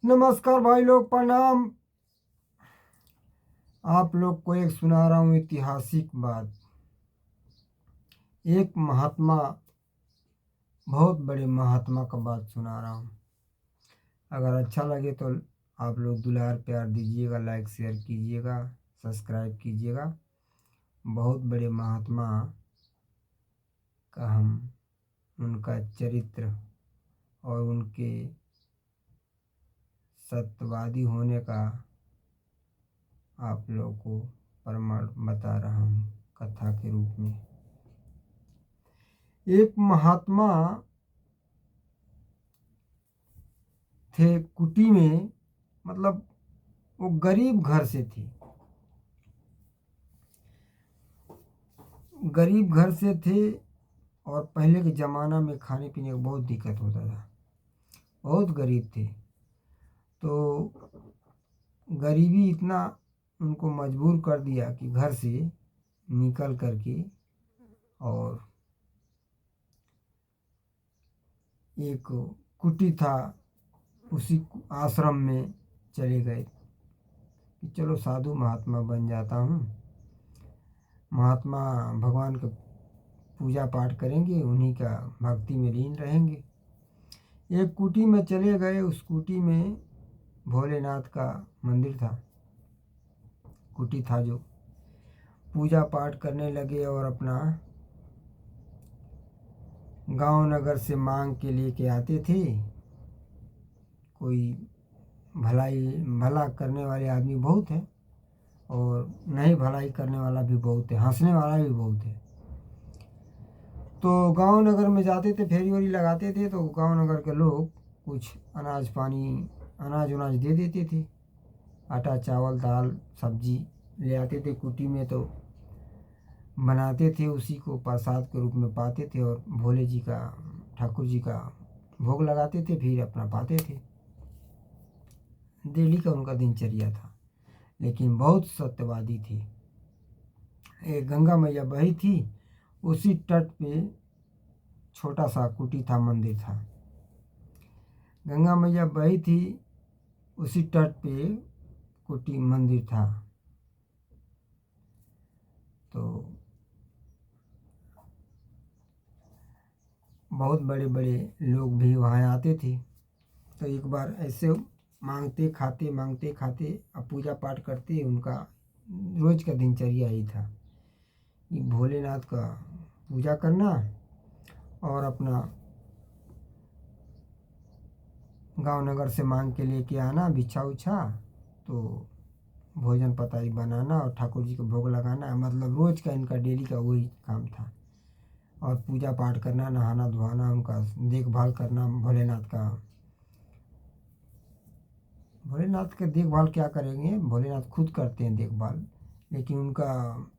नमस्कार भाई लोग, प्रणाम। आप लोग को एक सुना रहा हूँ ऐतिहासिक बात। एक महात्मा, बहुत बड़े महात्मा का बात सुना रहा हूँ। अगर अच्छा लगे तो आप लोग दुलार प्यार दीजिएगा, लाइक शेयर कीजिएगा, सब्सक्राइब कीजिएगा। बहुत बड़े महात्मा का हम उनका चरित्र और उनके सत्यवादी होने का आप लोगों को प्रमाण बता रहा हूँ कथा के रूप में। एक महात्मा थे कुटी में, मतलब वो गरीब घर से थे। गरीब घर से थे और पहले के ज़माना में खाने पीने का बहुत दिक्कत होता था। बहुत गरीब थे, तो गरीबी इतना उनको मजबूर कर दिया कि घर से निकल करके और एक कुटी था, उसी आश्रम में चले गए कि चलो साधु महात्मा बन जाता हूँ। महात्मा भगवान का पूजा पाठ करेंगे, उन्हीं का भक्ति में लीन रहेंगे। एक कुटी में चले गए। उस कुटी में भोलेनाथ का मंदिर था। कुटी था जो पूजा पाठ करने लगे और अपना गांव नगर से मांग के लेके आते थे। कोई भला करने वाले आदमी बहुत है और नहीं भलाई करने वाला भी बहुत है, हंसने वाला भी बहुत है। तो गांव नगर में जाते थे, फेरी वेरी लगाते थे, तो गांव नगर के लोग कुछ अनाज पानी, अनाज उनाज दे देते थे। आटा चावल दाल सब्जी ले आते थे कुटी में, तो बनाते थे, उसी को प्रसाद के रूप में पाते थे और भोले जी का, ठाकुर जी का भोग लगाते थे, फिर अपना पाते थे। डेली का उनका दिनचर्या था, लेकिन बहुत सत्यवादी थे। एक गंगा मैया बही थी, उसी तट पे छोटा सा कुटी था, मंदिर था। गंगा मैया बही थी, उसी तट पे कुटी मंदिर था। तो बहुत बड़े बड़े लोग भी वहाँ आते थे। तो एक बार ऐसे मांगते खाते अब पूजा पाठ करते, उनका रोज का दिनचर्या यही था कि भोलेनाथ का पूजा करना और अपना गांव नगर से मांग के लेके आना भिक्षा उच्छा, तो भोजन पताई बनाना और ठाकुर जी को भोग लगाना। मतलब रोज का इनका डेली का वही काम था। और पूजा पाठ करना, नहाना धोना, उनका देखभाल करना। भोलेनाथ का देखभाल क्या करेंगे, भोलेनाथ खुद करते हैं देखभाल, लेकिन उनका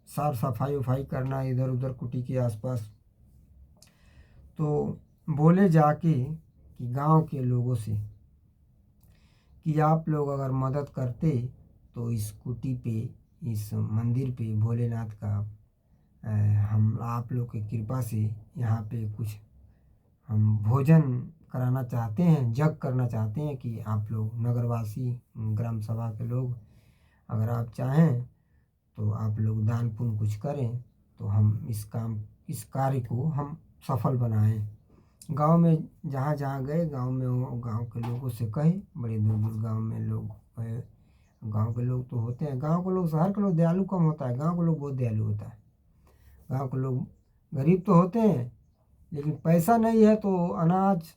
साफ सफाई उफाई करना इधर उधर कुटी के आसपास। तो बोले जाके कि गांव के लोगों से कि आप लोग अगर मदद करते तो इस कुटी पे, इस मंदिर पे भोलेनाथ का हम आप लोग की कृपा से यहाँ पे कुछ हम भोजन कराना चाहते हैं, जग करना चाहते हैं कि आप लोग नगरवासी, ग्राम सभा के लोग, अगर आप चाहें तो आप लोग दान पुण्य कुछ करें, तो हम इस कार्य को हम सफल बनाएं। गांव में जहाँ जहाँ गए, गांव में वो गांव के लोगों से कहे। बड़े दूर दूर गांव में लोग है। गांव के लोग तो होते हैं, गांव के लोग, शहर के लोग दयालु कम होता है, गांव के लोग बहुत दयालु होता है। गांव के लोग गरीब तो होते हैं, लेकिन पैसा नहीं है तो अनाज,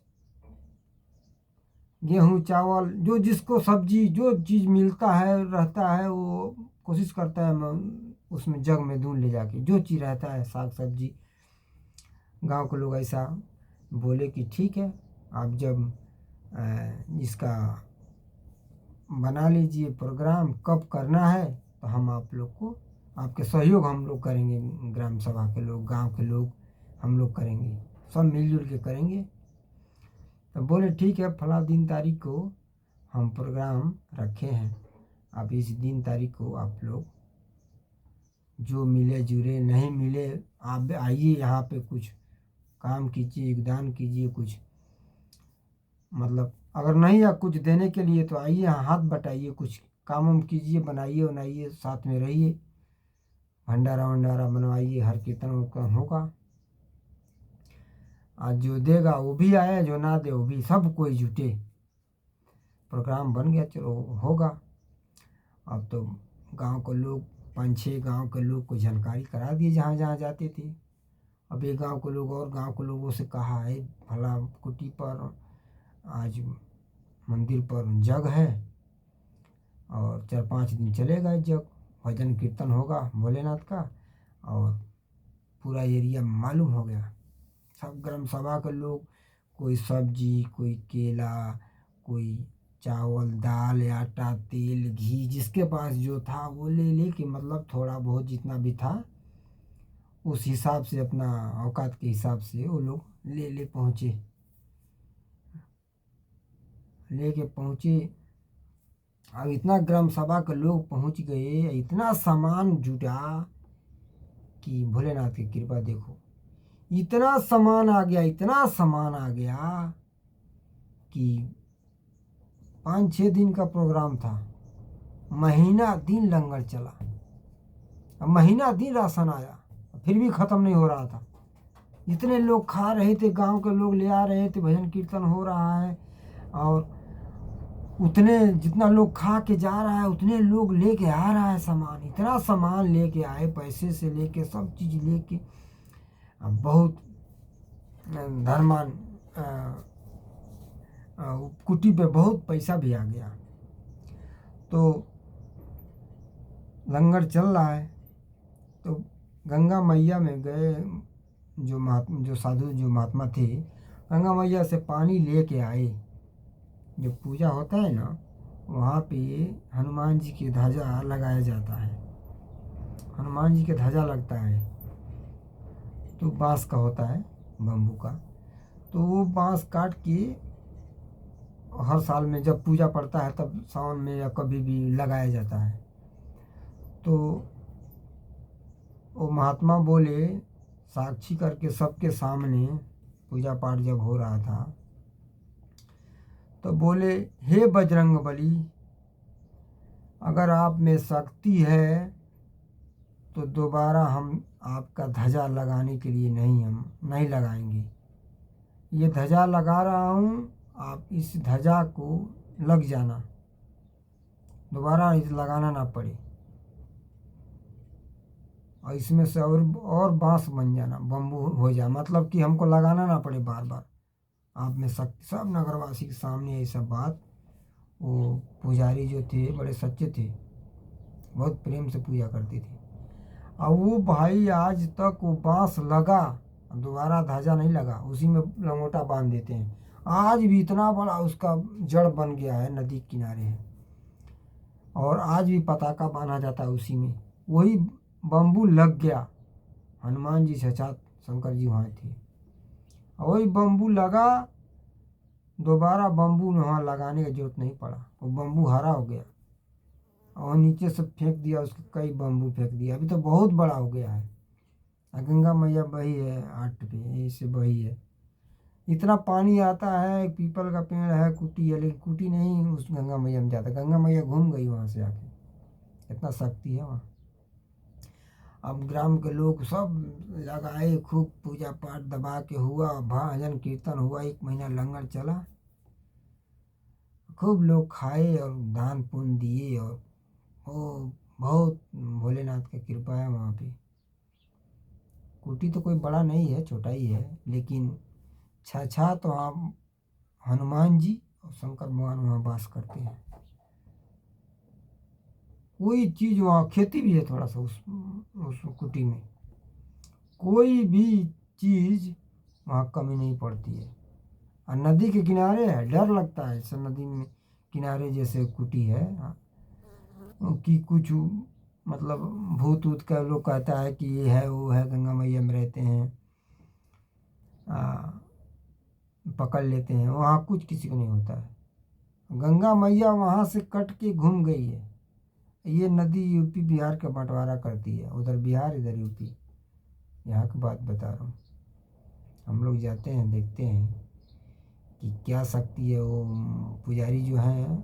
गेहूँ चावल, जो जिसको सब्जी, जो चीज़ मिलता है रहता है, वो कोशिश करता है उसमें जग में दूध ले जाके, जो चीज़ रहता है साग सब्जी। गांव के लोग ऐसा बोले कि ठीक है, आप जब इसका बना लीजिए प्रोग्राम, कब करना है तो हम आप लोग को, आपके सहयोग हम लोग करेंगे, ग्राम सभा के लोग, गांव के लोग हम लोग करेंगे, सब मिलजुल के करेंगे। तो बोले ठीक है, फला दिन तारीख को हम प्रोग्राम रखे हैं, अब इस दिन तारीख को आप लोग जो मिले जुले, नहीं मिले आप आइए यहाँ पे, कुछ काम कीजिए, योगदान कीजिए, कुछ मतलब अगर नहीं या कुछ देने के लिए तो आइए, हाथ बटाइए, कुछ काम वाम कीजिए, बनाइए बनाइए, साथ में रहिए, भंडारा वंडारा बनवाइए, हर कीर्तन उर्तन होगा। आज जो देगा वो भी आए, जो ना दे वो भी, सब कोई जुटे, प्रोग्राम बन गया, चलो होगा। अब तो गांव के लोग, 5-6 गांव के लोग को जानकारी करा दिए जहाँ जहाँ जाते थे। अब एक गांव के लोग और गांव के लोगों से कहा है, फला कुटी पर आज मंदिर पर जग है और 4-5 दिन चलेगा जग, भजन कीर्तन होगा भोलेनाथ का। और पूरा एरिया मालूम हो गया, सब ग्राम सभा के लोग, कोई सब्जी, कोई केला, कोई चावल दाल आटा तेल घी, जिसके पास जो था वो ले ले के, मतलब थोड़ा बहुत जितना भी था उस हिसाब से, अपना औकात के हिसाब से वो लोग ले ले पहुँचे, लेके पहुँचे। अब इतना ग्राम सभा के लोग पहुँच गए, इतना सामान जुटा कि भोलेनाथ की कृपा देखो, इतना सामान आ गया, इतना सामान आ गया कि 5-6 दिन का प्रोग्राम था, महीना दिन लंगर चला। अब महीना दिन राशन आया, फिर भी ख़त्म नहीं हो रहा था। इतने लोग खा रहे थे, गांव के लोग ले आ रहे थे, भजन कीर्तन हो रहा है, और उतने जितना लोग खा के जा रहा है उतने लोग लेके आ रहा है सामान, इतना सामान लेके आए, पैसे से लेके सब चीज़ लेके। अब बहुत धर्मान कुटी पे बहुत पैसा भी आ गया। तो लंगर चल रहा है, तो गंगा मैया में गए जो साधु जो महात्मा थे, गंगा मैया से पानी लेके आए। जो पूजा होता है ना, वहाँ पे हनुमान जी की ध्वजा लगाया जाता है, हनुमान जी के ध्वजा लगता है, तो बांस का होता है, बम्बू का। तो वो बांस काट के हर साल में जब पूजा पड़ता है तब सावन में या कभी भी लगाया जाता है। तो वो महात्मा बोले, साक्षी करके सबके सामने, पूजा पाठ जब हो रहा था, तो बोले, हे बजरंग बली, अगर आप में शक्ति है तो दोबारा हम आपका ध्वजा लगाने के लिए हम नहीं लगाएंगे। ये ध्वजा लगा रहा हूँ, आप इस ध्वजा को लग जाना, दोबारा इसे लगाना ना पड़े, और इसमें से और बांस बन जाना, बम्बू हो जाए, मतलब कि हमको लगाना ना पड़े बार बार। आप में शक्ति, सब नगरवासी के सामने ये सब बात। वो पुजारी जो थे बड़े सच्चे थे, बहुत प्रेम से पूजा करते थे। और वो भाई आज तक वो बांस लगा, दोबारा ध्वजा नहीं लगा, उसी में लंगोटा बांध देते हैं। आज भी इतना बड़ा उसका जड़ बन गया है, नदी किनारे है, और आज भी पताका बांधा जाता है उसी में। वही बम्बू लग गया, हनुमान जी साक्षात शंकर जी वहाँ थे, वही बम्बू लगा, दोबारा बम्बू वहाँ लगाने की जरूरत नहीं पड़ा, वो बम्बू हरा हो गया, और नीचे से फेंक दिया, उसके कई बम्बू फेंक दिया, अभी तो बहुत बड़ा हो गया है। गंगा मैया बही है आट पे, इससे बही है, इतना पानी आता है, पीपल का पेड़ है, कुटी है, लेकिन कुटी नहीं उस गंगा मैया में जाता, गंगा मैया घूम गई वहाँ से आके, इतना शक्ति है वहाँ। अब ग्राम के लोग सब लगाए, खूब पूजा पाठ दबा के हुआ, भजन कीर्तन हुआ, 1 महीना लंगर चला, खूब लोग खाए और दान पुण्य दिए, और वो बहुत भोलेनाथ की कृपा है वहाँ पे। कुटी तो कोई बड़ा नहीं है, छोटा ही है, लेकिन छा तो आप हनुमान जी और शंकर भगवान वहाँ वास करते हैं। कोई चीज़ वहाँ, खेती भी है थोड़ा सा उस कुटी में, कोई भी चीज़ वहाँ कमी नहीं पड़ती है। और नदी के किनारे है, डर लगता है सब, नदी में किनारे जैसे कुटी है कि कुछ मतलब भूत ऊत का लोग कहता है कि ये है वो है, गंगा मैया में रहते हैं, पकड़ लेते हैं, वहाँ कुछ किसी को नहीं होता है। गंगा मैया वहाँ से कट के घूम गई है, ये नदी यूपी बिहार का बंटवारा करती है, उधर बिहार इधर यूपी, यहाँ की बात बता रहा हूँ। हम लोग जाते हैं, देखते हैं कि क्या शक्ति है। वो पुजारी जो हैं,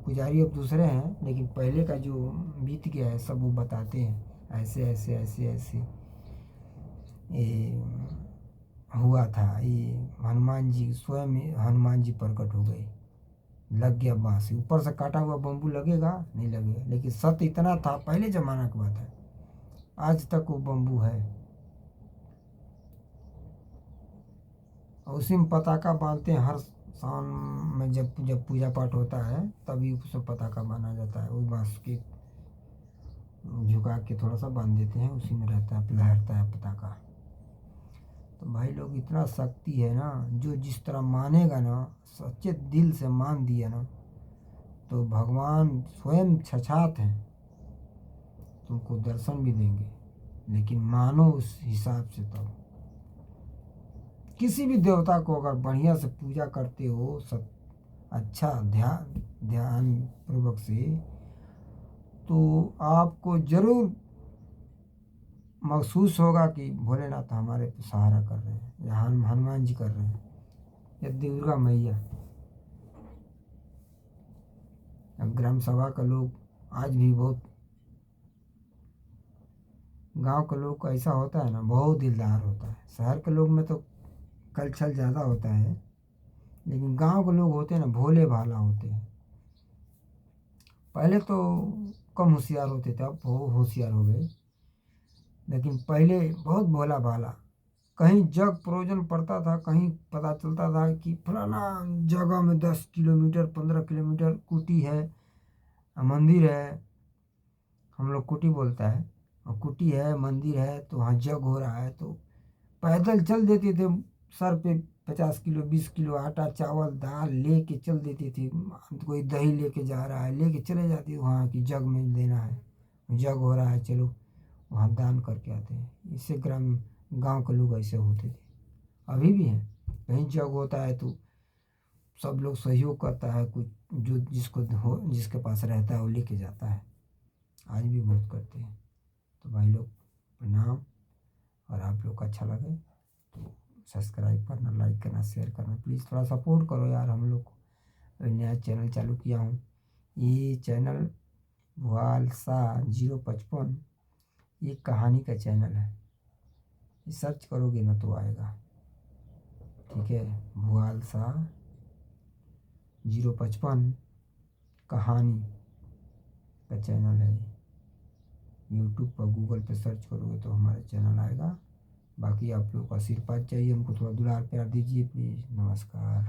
पुजारी अब दूसरे हैं, लेकिन पहले का जो बीत गया है सब वो बताते हैं, ऐसे ऐसे ऐसे ऐसे ये हुआ था। ये हनुमान जी स्वयं, हनुमान जी प्रकट हो गए, लग गया बांस। ऊपर से काटा हुआ बम्बू लगेगा नहीं लगेगा, लेकिन सत्य इतना था, पहले जमाना की बात है, आज तक वो बम्बू है। और उसी में पताका बांधते हैं हर शाम में, जब जब पूजा पाठ होता है तभी उसमें पताका बांधा जाता है। वो बांस के झुका के थोड़ा सा बांध देते हैं, उसी में रहता है, लहरता है पताका। तो भाई लोग इतना शक्ति है ना, जो जिस तरह मानेगा ना, सच्चे दिल से मान दिया ना, तो भगवान स्वयं छछात हैं, तुमको दर्शन भी देंगे। लेकिन मानो उस हिसाब से। तब किसी भी देवता को अगर बढ़िया से पूजा करते हो, सब अच्छा ध्यान पूर्वक से, तो आपको जरूर महसूस होगा कि भोलेनाथ हमारे सहारा कर रहे हैं, या हनुमान जी कर रहे हैं, या दुर्गा मैया। अब ग्राम सभा का लोग आज भी बहुत, गांव के लोग का ऐसा होता है ना, बहुत दिलदार होता है। शहर के लोग में तो कलछल ज़्यादा होता है, लेकिन गांव के लोग होते हैं ना, भोले भाला होते हैं। पहले तो कम होशियार होते थे, अब बहुत होशियार हो गए, लेकिन पहले बहुत भोला भाला। कहीं जग प्रयोजन पड़ता था, कहीं पता चलता था कि फलाना जगह में 10 किलोमीटर 15 किलोमीटर कुटी है, मंदिर है, हम लोग कुटी बोलता है, और कुटी है, मंदिर है, तो वहाँ जग हो रहा है, तो पैदल चल देते थे। सर पे 50 किलो 20 किलो आटा चावल दाल ले के चल देते थे। कोई दही लेके जा रहा है, लेके चले जाते वहाँ की जग में देना है, जग हो रहा है, चलो वहाँ दान करके आते हैं। इससे गांव के लोग ऐसे होते थे, अभी भी हैं। कहीं जग होता है तो सब लोग सहयोग करता है, कुछ जो जिसको हो, जिसके पास रहता है वो लेके जाता है। आज भी बहुत करते हैं। तो भाई लोग प्रणाम। और आप लोग को अच्छा लगे तो सब्सक्राइब करना, लाइक करना, शेयर करना, प्लीज़ थोड़ा सपोर्ट करो यार। हम लोग को नया चैनल चालू किया हूँ, ये चैनल भुआल शाह 055, ये कहानी का चैनल है। ये सर्च करोगे ना तो आएगा, ठीक है। भुआल शाह 055 कहानी का चैनल है। यूट्यूब पर गूगल पे सर्च करोगे तो हमारा चैनल आएगा। बाकी आप लोग को आशीर्वाद चाहिए, हमको थोड़ा दुलार प्यार दीजिए प्लीज़। नमस्कार।